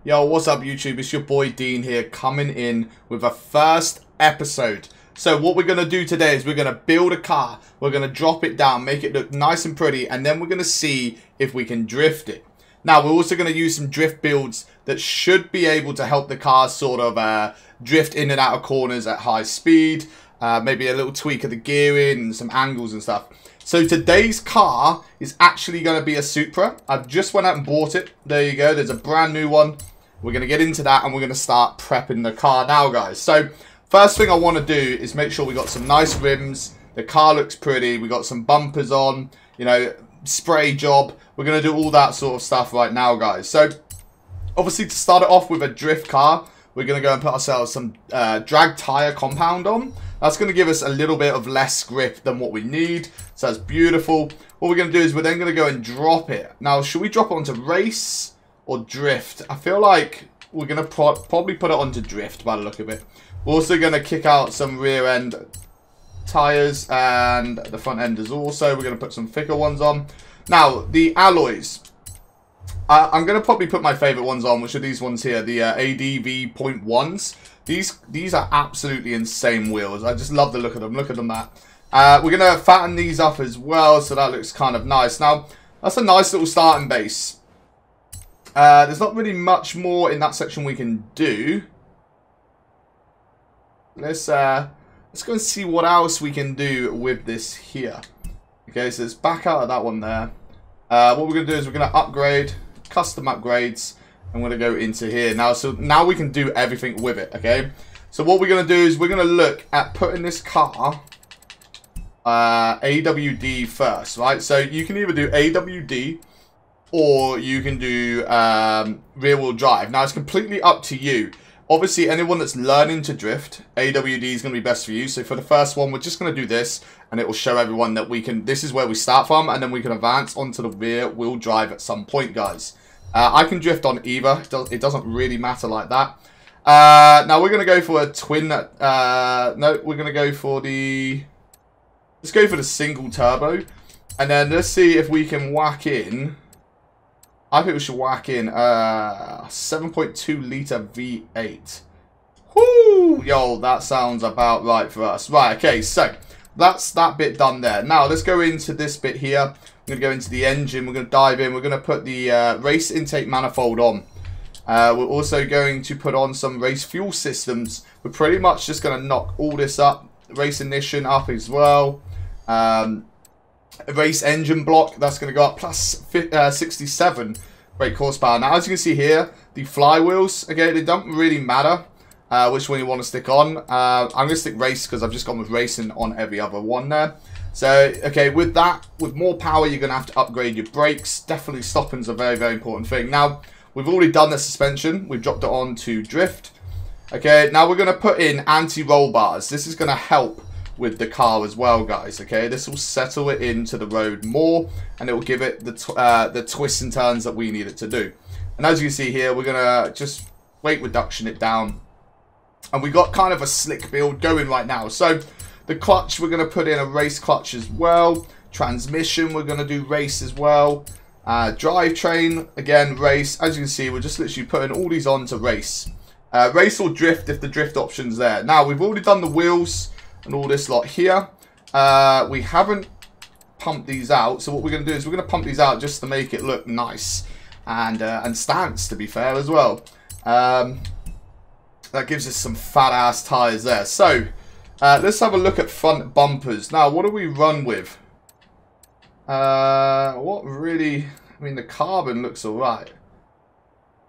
Yo, what's up YouTube? It's your boy Dean here, coming in with a first episode. So what we're going to do today is we're going to build a car, we're going to drop it down, make it look nice and pretty, and then we're going to see if we can drift it. Now we're also going to use some drift builds that should be able to help the car sort of drift in and out of corners at high speed, maybe a little tweak of the gearing and some angles and stuff. So today's car is actually going to be a Supra. I've just went out and bought it. There you go. There's a brand new one. We're going to get into that and we're going to start prepping the car now, guys. So first thing I want to do is make sure we got some nice rims. The car looks pretty. We got some bumpers on, you know, spray job. We're going to do all that sort of stuff right now, guys. So obviously to start it off with a drift car, we're going to go and put ourselves some drag tire compound on. That's going to give us a little bit of less grip than what we need. So that's beautiful. What we're going to do is we're then going to go and drop it. Now, should we drop it onto race or drift? I feel like we're going to probably put it onto drift by the look of it. We're also going to kick out some rear end tires and the front enders also. We're going to put some thicker ones on. Now, the alloys. I'm going to probably put my favorite ones on, which are these ones here, the EP1s. These are absolutely insane wheels. I just love the look of them. Look at them, that. We're going to fatten these up as well, so that looks kind of nice. Now, that's a nice little starting base. There's not really much more in that section we can do. Let's go and see what else we can do with this here. Okay, so let's back out of that one there. What we're going to do is we're going to upgrade, custom upgrades. I'm going to go into here now. So now we can do everything with it, okay? So what we're going to do is we're going to look at putting this car AWD first, right? So you can either do AWD or you can do rear wheel drive. Now it's completely up to you. Obviously, anyone that's learning to drift, AWD is going to be best for you. So for the first one, we're just going to do this, and it will show everyone that we can, this is where we start from, and then we can advance onto the rear wheel drive at some point, guys. I can drift on either. It doesn't really matter like that. Now we're going to go for a twin. No, we're going to go for the... Let's go for the single turbo. And then let's see if we can whack in... I think we should whack in 7.2 litre V8. Whoo! Yo, that sounds about right for us. Right, okay, so that's that bit done there. Now, let's go into this bit here. I'm going to go into the engine. We're going to dive in. We're going to put the race intake manifold on. We're also going to put on some race fuel systems. We're pretty much just going to knock all this up. Race ignition up as well. Race engine block, that's going to go up plus 67 brake horsepower. Now, as you can see here, the flywheels, okay, they don't really matter which one you want to stick on. I'm going to stick race because I've just gone with racing on every other one there. So, okay, with that, with more power, you're going to have to upgrade your brakes. Definitely stopping's a very, very important thing. Now, we've already done the suspension. We've dropped it on to drift. Okay, now we're going to put in anti-roll bars. This is going to help with the car as well, guys. Okay, this will settle it into the road more, and it will give it the twists and turns that we need it to do. And as you can see here, we're gonna just weight reduction it down, and we got kind of a slick build going right now. So the clutch, we're gonna put in a race clutch as well. Transmission, we're gonna do race as well. Drivetrain, again, race. As you can see, we're just literally putting all these on to race. Race or drift if the drift option's there. Now, we've already done the wheels and all this lot here. We haven't pumped these out, so what we're going to do is we're going to pump these out just to make it look nice and stance, to be fair, as well. That gives us some fat ass tires there. So let's have a look at front bumpers. Now, what do we run with? What really? I mean, the carbon looks alright.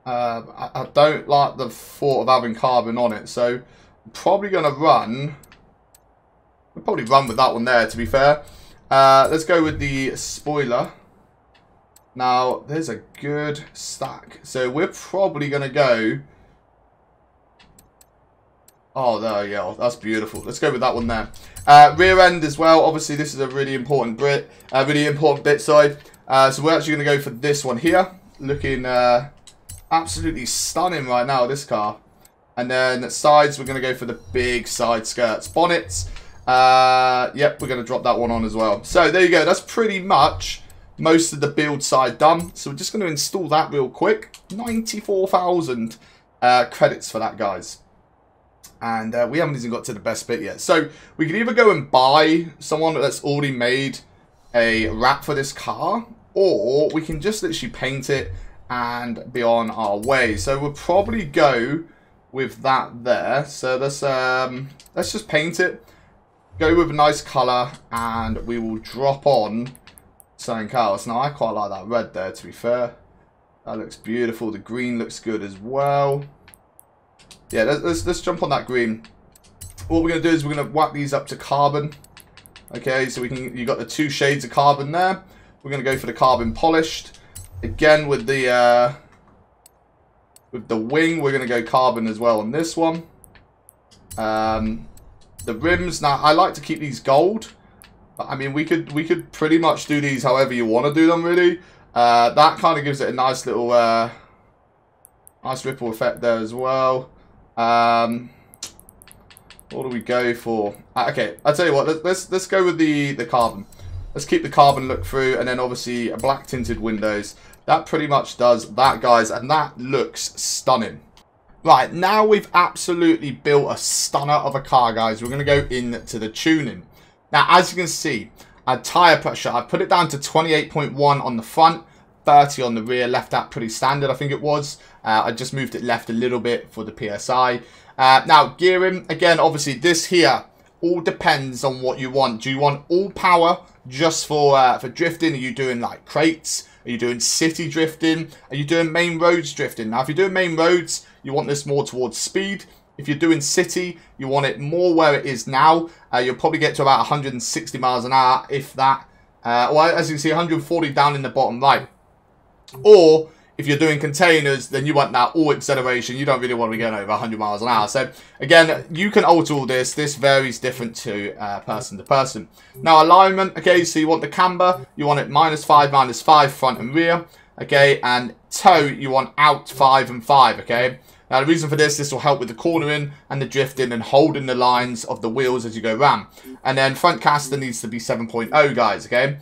I don't like the thought of having carbon on it, so I'm probably going to run. We'll probably run with that one there, to be fair. Let's go with the spoiler. Now, there's a good stack. So we're probably going to go... Oh, there you go. That's beautiful. Let's go with that one there. Rear end as well. Obviously, this is a really important bit. Sorry. So we're actually going to go for this one here. Looking absolutely stunning right now, this car. And then sides, we're going to go for the big side skirts. Bonnets. Yep, we're going to drop that one on as well. So there you go. That's pretty much most of the build side done. So we're just going to install that real quick. 94,000 credits for that, guys. And we haven't even got to the best bit yet. So we can either go and buy someone that's already made a wrap for this car, or we can just literally paint it and be on our way. So we'll probably go with that there. So let's just paint it, go with a nice color, and we will drop on something else. Now I quite like that red there, to be fair. That looks beautiful. The green looks good as well. Yeah, let's jump on that green. What we're going to do is we're going to whack these up to carbon. Okay, so you got the 2 shades of carbon there. We're going to go for the carbon polished. Again, with the wing, we're going to go carbon as well on this one. The rims, now I like to keep these gold. But, I mean, we could pretty much do these however you want to do them, really. That kind of gives it a nice little nice ripple effect there as well. What do we go for? Okay, I'll tell you what. Let's go with the carbon. Let's keep the carbon look through, and then obviously black tinted windows. That pretty much does that, guys, and that looks stunning. Right, now we've absolutely built a stunner of a car, guys. We're going to go into the tuning. Now, as you can see, our tyre pressure, I put it down to 28.1 on the front, 30 on the rear, left that pretty standard, I think it was. I just moved it left a little bit for the PSI. Now, gearing, again, obviously, this here all depends on what you want. Do you want all power just for drifting? Are you doing, like, crates? Are you doing city drifting? Are you doing main roads drifting? Now, if you're doing main roads, you want this more towards speed. If you're doing city, you want it more where it is now. You'll probably get to about 160 miles an hour, if that. Well, as you can see, 140 down in the bottom right. Or, if you're doing containers, then you want that all acceleration. You don't really want to be going over 100 miles an hour. So, again, you can alter all this. This varies different to person to person. Now, alignment, okay, so you want the camber. You want it -5, -5, front and rear. Okay, and toe, you want out 5 and 5, okay? Now, the reason for this will help with the cornering and the drifting and holding the lines of the wheels as you go around. And then front caster needs to be 7.0, guys, okay?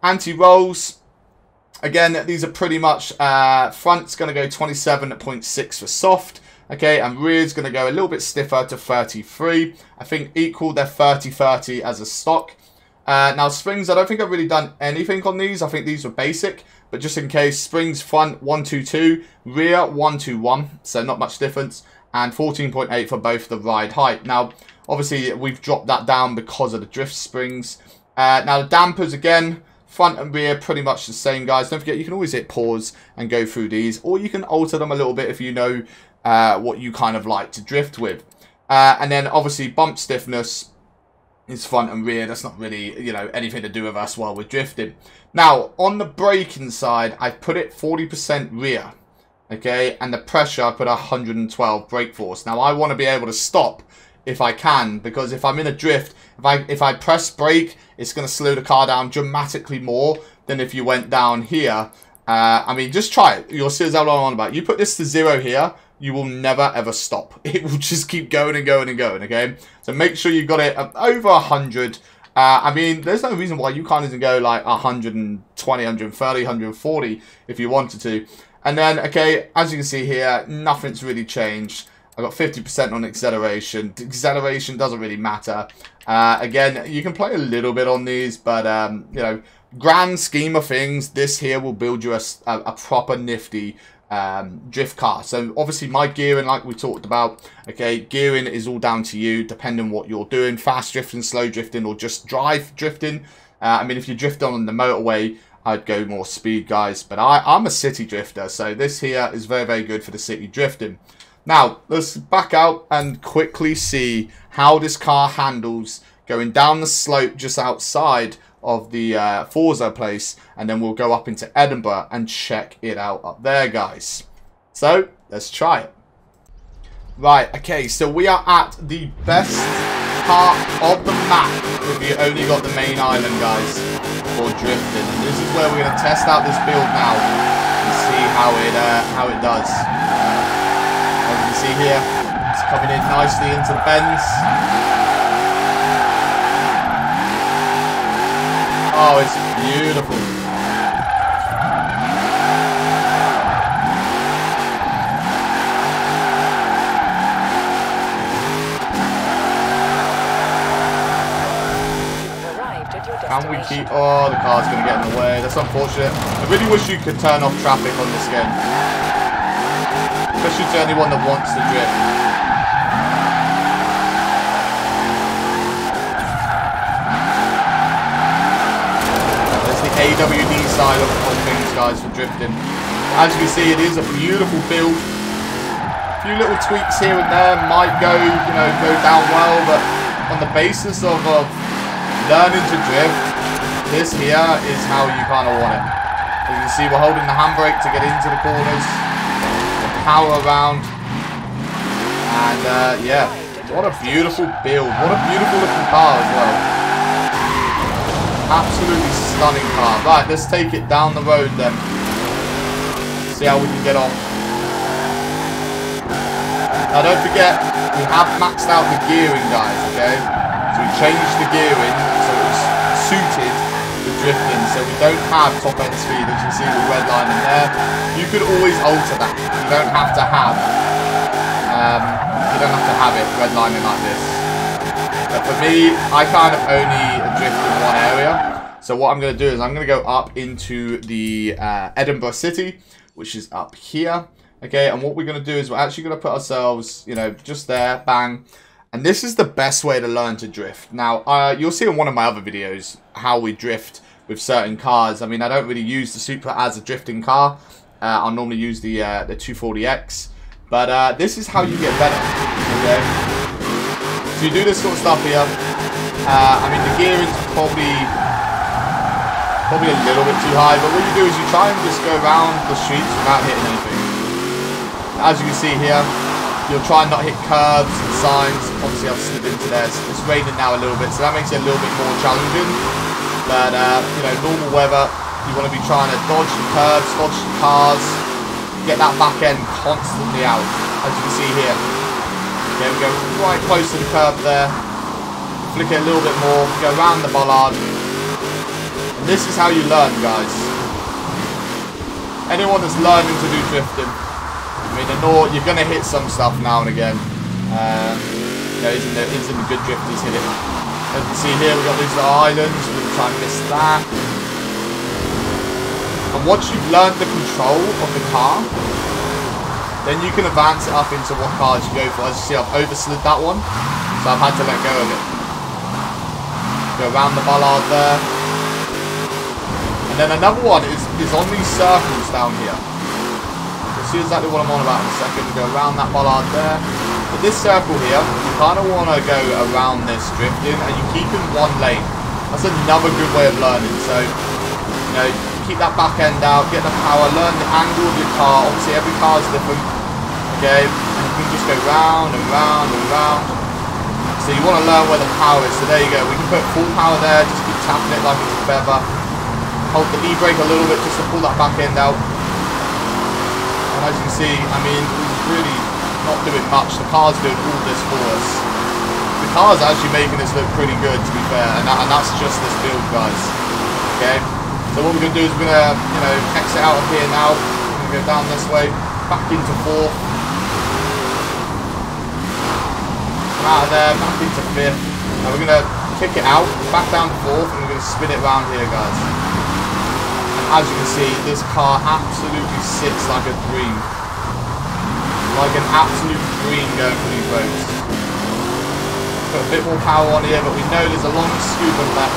Anti-rolls. Again, these are pretty much, front's going to go 27.6 for soft, okay, and rear's going to go a little bit stiffer to 33. I think equal, they're 30-30 as a stock. Now, springs, I don't think I've really done anything on these. I think these were basic, but just in case, springs front 122, rear 121, so not much difference, and 14.8 for both the ride height. Now, obviously, we've dropped that down because of the drift springs. Now, the dampers, again, front and rear, pretty much the same, guys. Don't forget, you can always hit pause and go through these, or you can alter them a little bit if you know what you kind of like to drift with. And then, obviously, bump stiffness is front and rear. That's not really, you know, anything to do with us while we're drifting. Now, on the braking side, I put it 40% rear, okay? And the pressure, I put 112 brake force. Now, I want to be able to stop if I can, because if I'm in a drift, if I press brake, it's going to slow the car down dramatically more than if you went down here. I mean, just try it. You'll see what I'm on about. You put this to 0 here, you will never ever stop. It will just keep going and going and going, okay? So make sure you got it over 100. I mean, there's no reason why you can't even go like 120, 130, 140 if you wanted to. And then, okay, as you can see here, nothing's really changed. I got 50% on acceleration. Acceleration doesn't really matter. Again, you can play a little bit on these, but, you know, grand scheme of things, this here will build you a proper nifty drift car. So, obviously, my gearing, like we talked about, okay, gearing is all down to you, depending on what you're doing. Fast drifting, slow drifting, or just drive drifting. I mean, if you drift on the motorway, I'd go more speed, guys. But I'm a city drifter, so this here is very, very good for the city drifting. Now, let's back out and quickly see how this car handles going down the slope just outside of the Forza place, and then we'll go up into Edinburgh and check it out up there, guys. So, let's try it. Right, okay, so we are at the best part of the map if you only got the main island, guys, for drifting. And this is where we're going to test out this build now and see how it does. As you can see here, it's coming in nicely into the bends. Oh, it's beautiful. we keep... Oh, the car's going to get in the way. That's unfortunate. I really wish you could turn off traffic on this game. Especially to anyone that wants to drift. There's the AWD side of things, guys, for drifting. As you can see, it is a beautiful build. A few little tweaks here and there might go down well, but on the basis of learning to drift, this here is how you kind of want it. As you can see, we're holding the handbrake to get into the corners, the power around, and yeah, what a beautiful build. What a beautiful looking car as well. Absolutely stunning car. Right, let's take it down the road then. See how we can get on. Now don't forget, we have maxed out the gearing, guys, okay? So we changed the gearing so it's suited for drifting, so we don't have top end speed, as you can see the red line in there. You could always alter that. You don't have to have it redlining like this. But for me, I kind of only drift in one area. So what I'm going to do is I'm going to go up into the Edinburgh City, which is up here. Okay, and what we're going to do is we're actually going to put ourselves, just there, bang. And this is the best way to learn to drift. Now, you'll see in one of my other videos how we drift with certain cars. I mean, I don't really use the Supra as a drifting car. I'll normally use the 240X. But this is how you get better, okay? So you do this sort of stuff here. I mean, the gearing's probably a little bit too high, but what you do is you try and just go around the streets without hitting anything. As you can see here, you'll try and not hit curbs and signs. Obviously, I've slid into there. It's raining now a little bit, so that makes it a little bit more challenging. But, normal weather, you want to be trying to dodge the curbs, dodge the cars, get that back end constantly out, as you can see here. Okay, we go right close to the curb there, flick it a little bit more, go around the bollard. And this is how you learn, guys. Anyone that's learning to do drifting, I mean, you're going to hit some stuff now and again. Isn't the good drifters hit it? As you can see here, we've got these little islands. We're going to try and miss that. And once you've learned the control of the car, then you can advance it up into what cars you go for. As you see, I've overslid that one, so I've had to let go of it. Go around the bollard there. And then another one is on these circles down here. See exactly what I'm on about in a second. Go around that bollard there. But this circle here, you kind of want to go around this drifting, and you keep in one lane. That's another good way of learning. So, keep that back end out, get the power, learn the angle of your car. Obviously, every car is different. Okay, and you can just go round and round and round. So you want to learn where the power is. So there you go. We can put full power there. Just keep tapping it like it's a feather. Hold the e-brake a little bit just to pull that back end out. And as you can see, I mean, it's really not doing much. The car's doing all this for us. The car's actually making this look pretty good, to be fair. And that's just this build, guys. Okay. So what we're going to do is we're going to, exit out of here now. We're going to go down this way, back into fourth. Come out of there, back into fifth. And we're going to kick it out, back down to fourth, and we're going to spin it around here, guys. As you can see, this car absolutely sits like a dream. Like an absolute dream going for these roads. Put a bit more power on here, but we know there's a long scoop on left.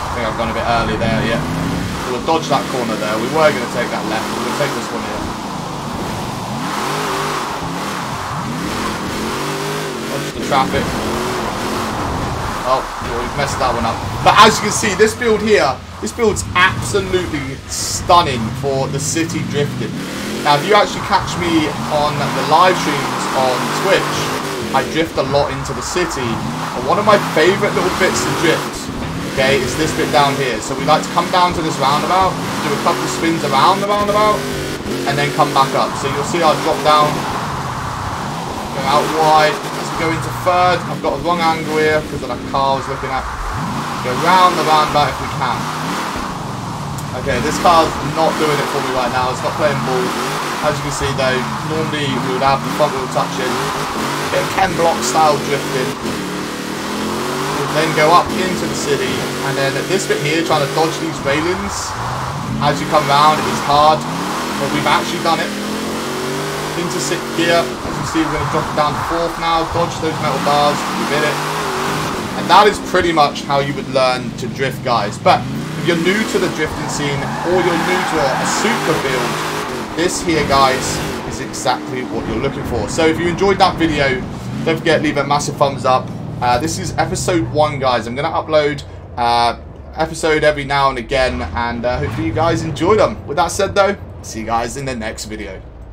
I think I've gone a bit early there, yeah. We'll dodge that corner there. We were going to take that left, but we'll take this one here. The traffic. Oh, we've messed that one up. But as you can see, this build here, this build's absolutely stunning for the city drifting. Now, if you actually catch me on the live streams on Twitch, I drift a lot into the city. And one of my favourite little bits to drift, okay, is this bit down here. So we like to come down to this roundabout, do a couple of spins around the roundabout, and then come back up. So you'll see I'll drop down, go out wide. Go into third. I've got a wrong angle here because of that car I was looking at. Go round the roundabout if we can. Okay, this car's not doing it for me right now. It's not playing ball. As you can see though, normally we would have the front wheel touching. Bit of Ken Block style drifting. We'll then go up into the city. And then at this bit here, trying to dodge these railings. As you come round, it's hard. But we've actually done it. Into 6th gear. As you see, we're going to drop it down to 4th now. Dodge those metal bars. We did it. And that is pretty much how you would learn to drift, guys. But if you're new to the drifting scene, or you're new to a super build, this here, guys, is exactly what you're looking for. So if you enjoyed that video, don't forget to leave a massive thumbs up. This is episode 1, guys. I'm going to upload episode every now and again, and hopefully you guys enjoy them. With that said, though, see you guys in the next video.